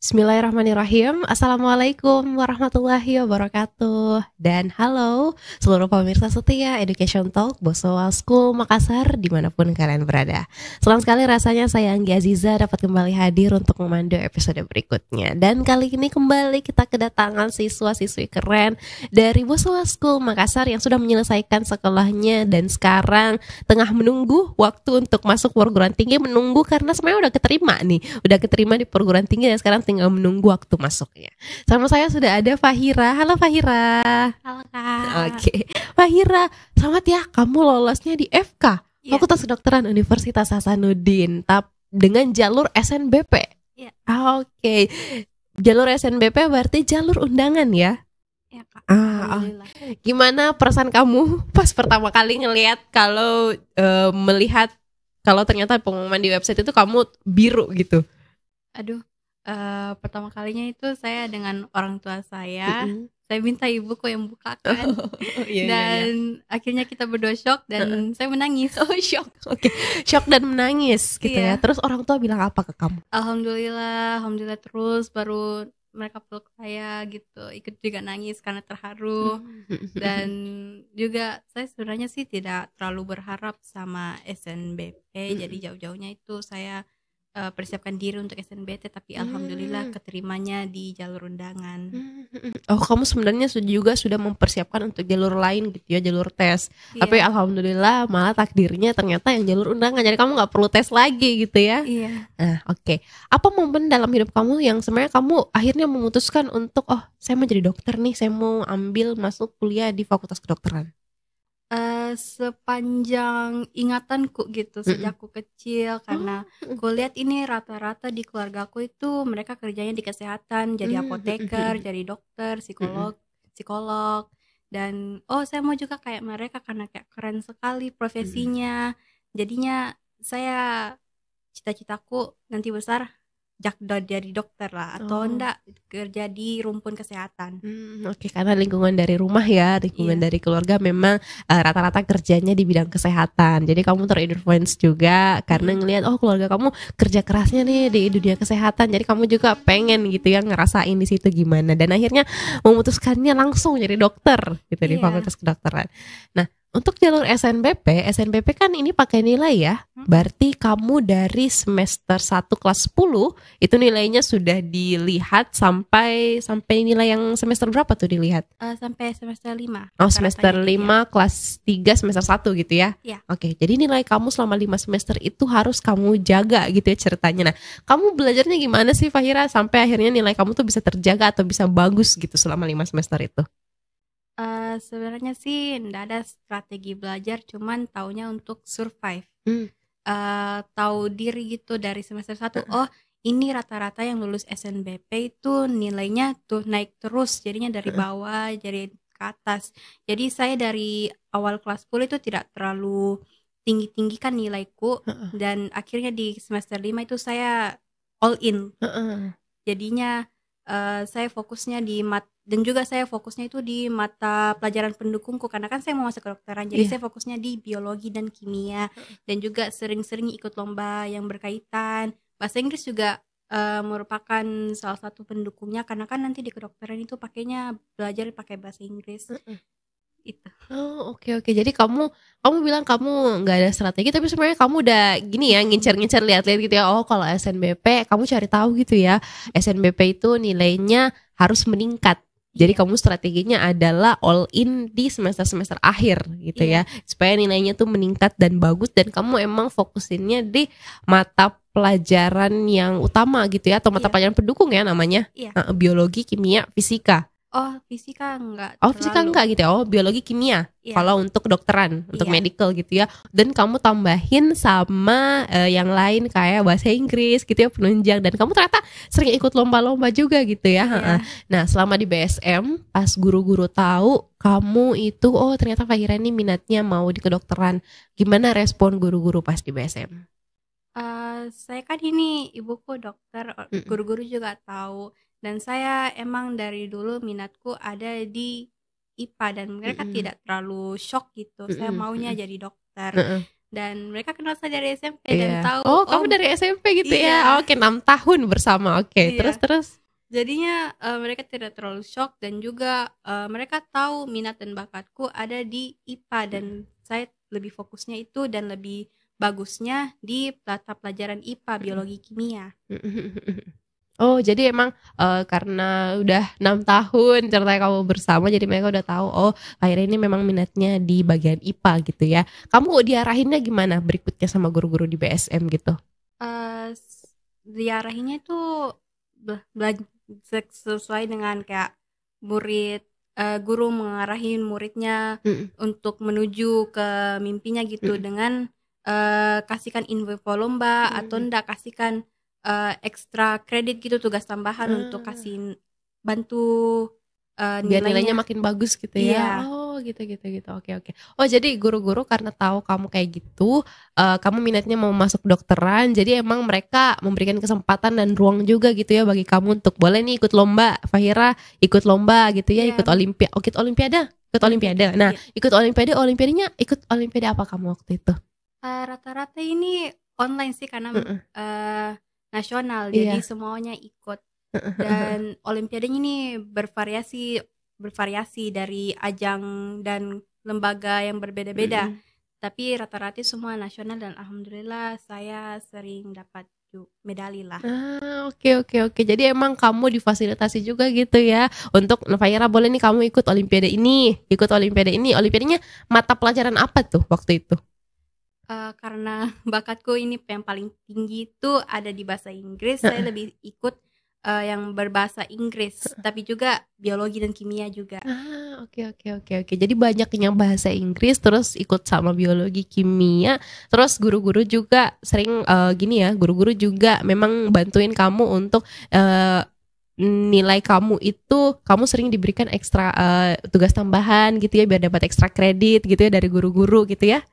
Bismillahirrahmanirrahim. Assalamualaikum warahmatullahi wabarakatuh. Dan halo seluruh pemirsa setia Education Talk Bosowa School Makassar dimanapun kalian berada. Senang sekali rasanya saya Anggi Aziza dapat kembali hadir untuk memandu episode berikutnya. Dan kali ini kembali kita kedatangan siswa-siswi keren dari Bosowa School Makassar yang sudah menyelesaikan sekolahnya dan sekarang tengah menunggu waktu untuk masuk perguruan tinggi, menunggu karena sebenarnya udah keterima di perguruan tinggi dan sekarang tinggal menunggu waktu masuknya. Sama saya sudah ada Fahira. Halo Fahira. Halo Kak. Oke, Fahira, selamat ya, kamu lolosnya di FK, Fakultas Kedokteran Universitas Hasanuddin, dengan jalur SNBP. Iya. Oke, jalur SNBP berarti jalur undangan ya? Iya Kak. Alhamdulillah. Gimana perasaan kamu pas pertama kali ngelihat melihat kalau ternyata pengumuman di website itu kamu biru gitu? Aduh, pertama kalinya itu saya dengan orang tua saya. Saya minta ibuku yang bukakan. Dan akhirnya kita berdua shock dan saya menangis. Oh, shock. Oke. Shock dan menangis gitu ya. Terus orang tua bilang apa ke kamu? Alhamdulillah terus baru mereka peluk saya gitu, ikut juga nangis karena terharu. Dan juga saya sebenarnya sih tidak terlalu berharap sama SNBP, jadi jauh-jauhnya itu saya persiapkan diri untuk SNBT, tapi alhamdulillah keterimanya di jalur undangan. Oh, kamu sebenarnya juga sudah mempersiapkan untuk jalur lain gitu ya, jalur tes. Tapi alhamdulillah malah takdirnya ternyata yang jalur undangan, jadi kamu nggak perlu tes lagi gitu ya. Nah, oke. Apa momen dalam hidup kamu yang sebenarnya kamu akhirnya memutuskan untuk saya mau jadi dokter nih, saya mau masuk kuliah di Fakultas Kedokteran? Sepanjang ingatanku gitu, sejak aku kecil, karena kulihat ini rata-rata di keluargaku itu mereka kerjanya di kesehatan, jadi apoteker, jadi dokter, psikolog, dan saya mau juga kayak mereka karena kayak keren sekali profesinya. Jadinya saya cita-citaku nanti besar jadi dokter lah, atau enggak kerja di rumpun kesehatan. Oke, karena lingkungan dari rumah ya, lingkungan dari keluarga memang rata-rata kerjanya di bidang kesehatan. Jadi kamu terinfluence juga karena ngelihat keluarga kamu kerja kerasnya nih di dunia kesehatan. Jadi kamu juga pengen gitu ya ngerasain di situ gimana, dan akhirnya memutuskannya langsung jadi dokter gitu di Fakultas Kedokteran. Nah, untuk jalur SNBP kan ini pakai nilai ya. Berarti kamu dari semester 1 kelas 10 itu nilainya sudah dilihat sampai nilai yang semester berapa tuh dilihat? Sampai semester 5. Oh, semester 5 kelas 3 semester 1 gitu ya? Iya. Oke, jadi nilai kamu selama 5 semester itu harus kamu jaga gitu ya ceritanya. Nah, kamu belajarnya gimana sih Fahira sampai akhirnya nilai kamu tuh bisa terjaga atau bisa bagus gitu selama 5 semester itu? Sebenarnya sih enggak ada strategi belajar, cuman taunya untuk survive. Tahu diri gitu dari semester 1. Ini rata-rata yang lulus SNBP itu nilainya tuh naik terus, jadinya dari bawah jadi ke atas. Jadi saya dari awal kelas 10 itu tidak terlalu tinggi-tinggi kan nilaiku, dan akhirnya di semester 5 itu saya all in. Jadinya saya fokusnya di dan juga saya fokusnya itu di mata pelajaran pendukungku, karena kan saya mau masuk kedokteran, jadi saya fokusnya di biologi dan kimia, dan juga sering-sering ikut lomba yang berkaitan. Bahasa Inggris juga merupakan salah satu pendukungnya, karena kan nanti di kedokteran itu pakainya belajar pakai bahasa Inggris. Itu. Oh, oke. Jadi kamu bilang kamu nggak ada strategi, tapi sebenarnya kamu udah gini ya, ngincer-ngincer lihat-lihat gitu ya. Kalau SNBP kamu cari tahu gitu ya, SNBP itu nilainya harus meningkat. Jadi kamu strateginya adalah all in di semester akhir gitu ya, supaya nilainya tuh meningkat dan bagus, dan kamu emang fokusinnya di mata pelajaran yang utama gitu ya, atau mata pelajaran pendukung ya namanya, biologi, kimia, fisika. Fisika enggak Fisika enggak gitu ya. Biologi, kimia. Kalau untuk kedokteran, untuk medical gitu ya. Dan kamu tambahin sama yang lain kayak bahasa Inggris gitu ya, penunjang. Dan kamu ternyata sering ikut lomba-lomba juga gitu ya. Nah, selama di BSM, pas guru-guru tahu kamu itu ternyata Fahira ini minatnya mau di kedokteran, gimana respon guru-guru pas di BSM? Saya kan ini ibuku dokter, guru-guru juga tahu. Dan saya emang dari dulu minatku ada di IPA, dan mereka tidak terlalu shock gitu. Saya maunya jadi dokter. dan mereka kenal saya dari SMP dan Iya. tahu Oh, kamu dari SMP gitu ya? iya Oke, 6 tahun bersama. Oke, iya terus. jadinya mereka tidak terlalu shock dan juga mereka tahu minat dan bakatku ada di IPA dan saya lebih fokusnya itu dan lebih bagusnya di mata pelajaran IPA biologi kimia. Oh, jadi emang karena udah 6 tahun ceritanya kamu bersama, jadi mereka udah tahu, oh akhirnya ini memang minatnya di bagian IPA gitu ya. Kamu diarahinnya gimana berikutnya sama guru-guru di BSM gitu? Diarahinnya itu sesuai dengan kayak murid guru mengarahin muridnya untuk menuju ke mimpinya gitu dengan kasihkan info lomba atau enggak kasihkan ekstra kredit gitu tugas tambahan untuk kasih bantu Biar nilainya nilainya. makin bagus gitu ya. Iya. Oh, gitu. Oke. Oh, jadi guru-guru karena tahu kamu kayak gitu, kamu minatnya mau masuk kedokteran, jadi emang mereka memberikan kesempatan dan ruang juga gitu ya bagi kamu untuk boleh nih ikut lomba, Fahira ikut lomba gitu ya, Iya. ikut olimpiade. Oh, ikut olimpiade. Ikut olimpiade. Nah, Iya. ikut olimpiadenya ikut olimpiade apa kamu waktu itu? Rata-rata ini online sih karena nasional, Iya. jadi semuanya ikut. Dan olimpiadanya ini bervariasi dari ajang dan lembaga yang berbeda-beda. Tapi rata-rata semua nasional dan alhamdulillah saya sering dapat medali lah. Oke. Jadi emang kamu difasilitasi juga gitu ya untuk Faira boleh nih kamu ikut olimpiade ini. Olimpiadenya mata pelajaran apa tuh waktu itu? Karena bakatku ini yang paling tinggi itu ada di bahasa Inggris, saya lebih ikut yang berbahasa Inggris, tapi juga biologi dan kimia juga. Oke. Jadi banyaknya bahasa Inggris, terus ikut sama biologi, kimia, terus guru-guru juga sering gini ya, guru-guru juga memang bantuin kamu untuk nilai kamu itu, kamu sering diberikan ekstra tugas tambahan gitu ya, biar dapat ekstra kredit gitu ya dari guru-guru gitu ya.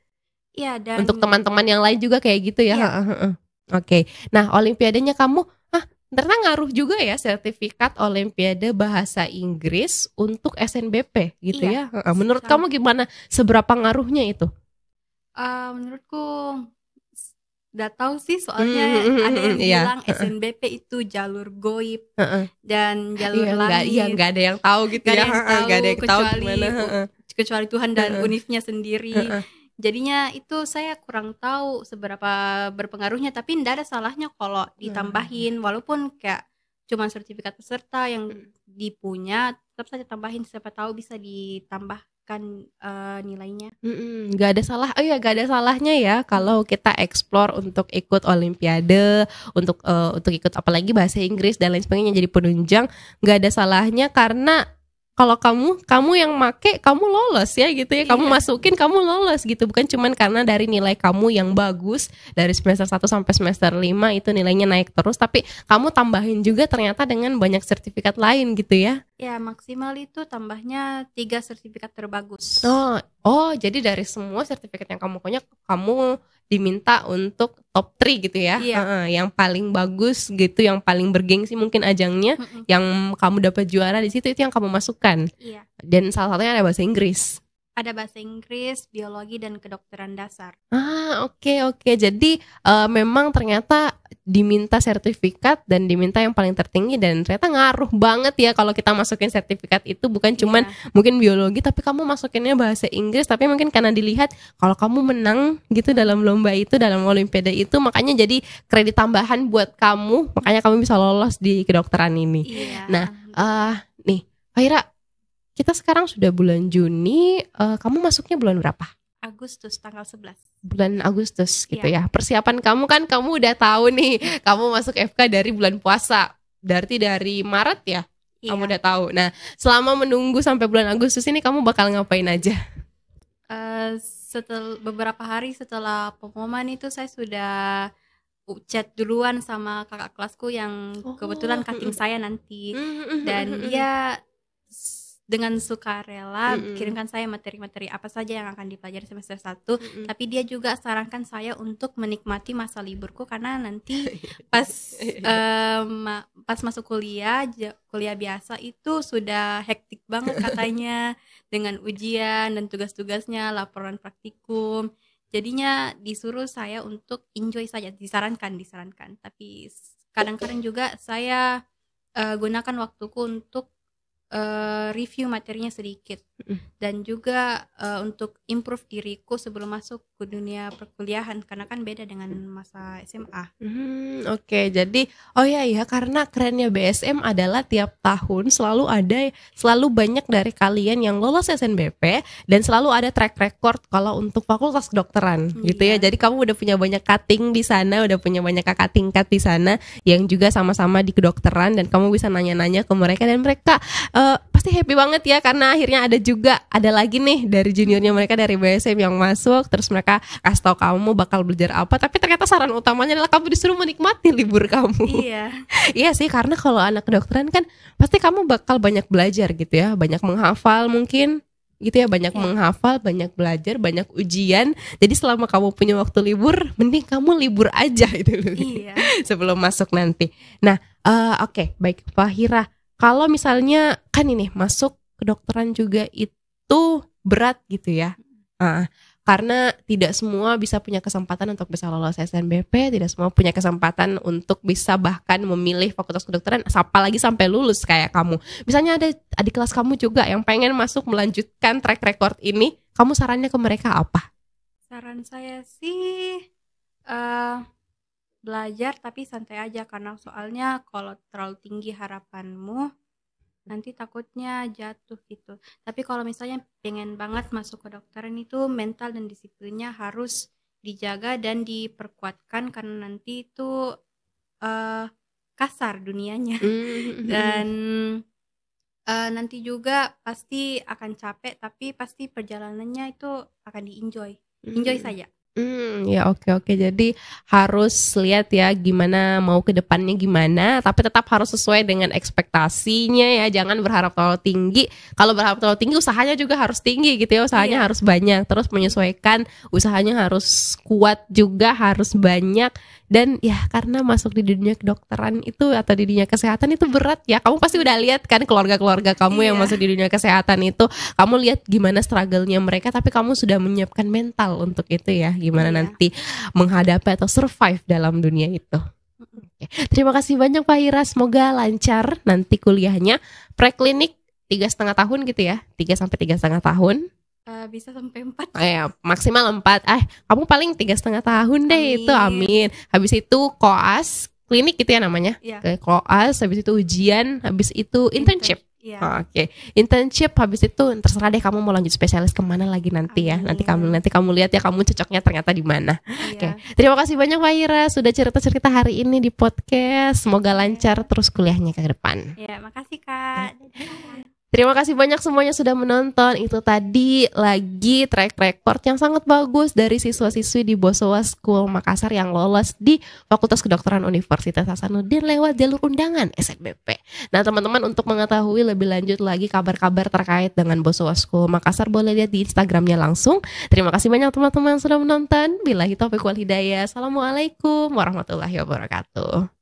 Iya, dan untuk teman-teman yang lain juga kayak gitu ya. Iya. Oke. Nah, olimpiadenya kamu ternyata ngaruh juga ya sertifikat olimpiade bahasa Inggris untuk SNBP gitu Iya, ya. Menurut kamu gimana? Seberapa ngaruhnya itu? Menurutku udah tahu sih, soalnya ada yang bilang SNBP itu jalur goib dan jalur langit. Iya, nggak ada yang tahu gitu ya. Nggak ada yang tahu gimana. Kecuali Tuhan dan univnya sendiri. Jadinya itu saya kurang tahu seberapa berpengaruhnya, tapi tidak ada salahnya kalau ditambahin, walaupun kayak cuma sertifikat peserta yang dipunya, tetap saja tambahin, siapa tahu bisa ditambahkan nilainya. Nggak ada salahnya ya kalau kita explore untuk ikut olimpiade, untuk ikut apalagi bahasa Inggris dan lain sebagainya jadi penunjang, nggak ada salahnya karena kalau kamu yang make, kamu lolos ya gitu ya. Kamu masukin, kamu lolos gitu. Bukan cuman karena dari nilai kamu yang bagus dari semester 1 sampai semester 5 itu nilainya naik terus, tapi kamu tambahin juga ternyata dengan banyak sertifikat lain gitu ya. Ya, maksimal itu tambahnya 3 sertifikat terbagus. Oh, jadi dari semua sertifikat yang kamu punya, kamu diminta untuk top 3 gitu ya. Yang paling bagus gitu, yang paling bergengsi mungkin ajangnya, yang kamu dapat juara di situ, itu yang kamu masukkan. Iya. Dan salah satunya ada bahasa Inggris. Ada bahasa Inggris, biologi dan kedokteran dasar. Oke. Jadi memang ternyata diminta sertifikat dan diminta yang paling tertinggi, dan ternyata ngaruh banget ya kalau kita masukin sertifikat itu bukan cuman mungkin biologi, tapi kamu masukinnya bahasa Inggris, tapi mungkin karena dilihat kalau kamu menang gitu dalam lomba itu, dalam olimpiade itu, makanya jadi kredit tambahan buat kamu, makanya kamu bisa lolos di kedokteran ini. Nah, nih Fahira, kita sekarang sudah bulan Juni, kamu masuknya bulan berapa? Agustus, tanggal 11. Bulan Agustus gitu ya. Persiapan kamu kan kamu udah tahu nih, kamu masuk FK dari bulan puasa. Berarti dari Maret ya? Kamu udah tahu. Nah, selama menunggu sampai bulan Agustus ini kamu bakal ngapain aja? Setelah beberapa hari setelah pengumuman itu saya sudah chat duluan sama kakak kelasku yang kebetulan cutting saya nanti, dan dia dengan sukarela kirimkan saya materi-materi apa saja yang akan dipelajari semester 1, tapi dia juga sarankan saya untuk menikmati masa liburku karena nanti pas masuk kuliah biasa itu sudah hektik banget katanya dengan ujian dan tugas-tugasnya, laporan praktikum. Jadinya disuruh saya untuk enjoy saja, disarankan. Tapi kadang-kadang juga saya gunakan waktuku untuk review materinya sedikit dan juga untuk improve diriku sebelum masuk ke dunia perkuliahan, karena kan beda dengan masa SMA. Oke, jadi karena kerennya BSM adalah tiap tahun selalu banyak dari kalian yang lolos SNBP dan selalu ada track record kalau untuk fakultas kedokteran gitu ya. Jadi kamu udah punya banyak cutting di sana, udah punya banyak kakak tingkat di sana yang juga sama-sama di kedokteran, dan kamu bisa nanya-nanya ke mereka dan mereka pasti happy banget ya, karena akhirnya ada lagi nih dari juniornya mereka dari BSM yang masuk, terus mereka kasih tahu kamu bakal belajar apa, tapi ternyata saran utamanya adalah kamu disuruh menikmati libur kamu. Iya sih, karena kalau anak kedokteran kan pasti kamu bakal banyak belajar gitu ya, banyak menghafal mungkin gitu ya, banyak menghafal, banyak belajar, banyak ujian. Jadi selama kamu punya waktu libur, mending kamu libur aja gitu sebelum masuk nanti. Nah, oke, baik Fahira. Kalau misalnya kan ini masuk kedokteran juga itu berat gitu ya, karena tidak semua bisa punya kesempatan untuk bisa lolos SNBP, tidak semua punya kesempatan untuk bisa bahkan memilih fakultas kedokteran, apalagi sampai lulus kayak kamu. Misalnya ada adik kelas kamu juga yang pengen masuk melanjutkan track record ini, kamu sarannya ke mereka apa? Saran saya sih belajar tapi santai aja, karena soalnya kalau terlalu tinggi harapanmu nanti takutnya jatuh gitu. Tapi kalau misalnya pengen banget masuk ke kedokteran, itu mental dan disiplinnya harus dijaga dan diperkuatkan, karena nanti itu kasar dunianya dan nanti juga pasti akan capek, tapi pasti perjalanannya itu akan enjoy saja. Ya oke. Jadi harus lihat ya gimana mau ke depannya gimana, tapi tetap harus sesuai dengan ekspektasinya ya. Jangan berharap terlalu tinggi. Kalau berharap terlalu tinggi, usahanya juga harus tinggi gitu ya. Usahanya harus banyak. Terus menyesuaikan, usahanya harus kuat juga, harus banyak. Dan ya karena masuk di dunia kedokteran itu atau di dunia kesehatan itu berat ya. Kamu pasti udah lihat kan keluarga-keluarga kamu yang masuk di dunia kesehatan itu. Kamu lihat gimana struggle-nya mereka, tapi kamu sudah menyiapkan mental untuk itu ya. Gimana nanti menghadapi atau survive dalam dunia itu. Terima kasih banyak Pak Ira, semoga lancar nanti kuliahnya. Preklinik 3,5 tahun gitu ya, 3 sampai 3,5 tahun. Bisa sampai 4. Maksimal 4. Kamu paling 3,5 tahun deh. Itu amin. Habis itu koas, klinik gitu ya namanya. Koas, habis itu ujian, habis itu internship. Oke. Internship, habis itu terserah deh kamu mau lanjut spesialis kemana lagi nanti ya. Nanti kamu lihat ya kamu cocoknya ternyata di mana. Oke. Terima kasih banyak Pak Ira sudah cerita-cerita hari ini di podcast. Semoga lancar terus kuliahnya ke depan. Makasih Kak. Terima kasih banyak semuanya sudah menonton. Itu tadi lagi track record yang sangat bagus dari siswa-siswi di Bosowa School Makassar yang lolos di Fakultas Kedokteran Universitas Hasanuddin lewat jalur undangan SNBP. Nah teman-teman, untuk mengetahui lebih lanjut lagi kabar-kabar terkait dengan Bosowa School Makassar, boleh lihat di Instagramnya langsung. Terima kasih banyak teman-teman yang sudah menonton. Billahi taufiq wal hidayah. Assalamualaikum warahmatullahi wabarakatuh.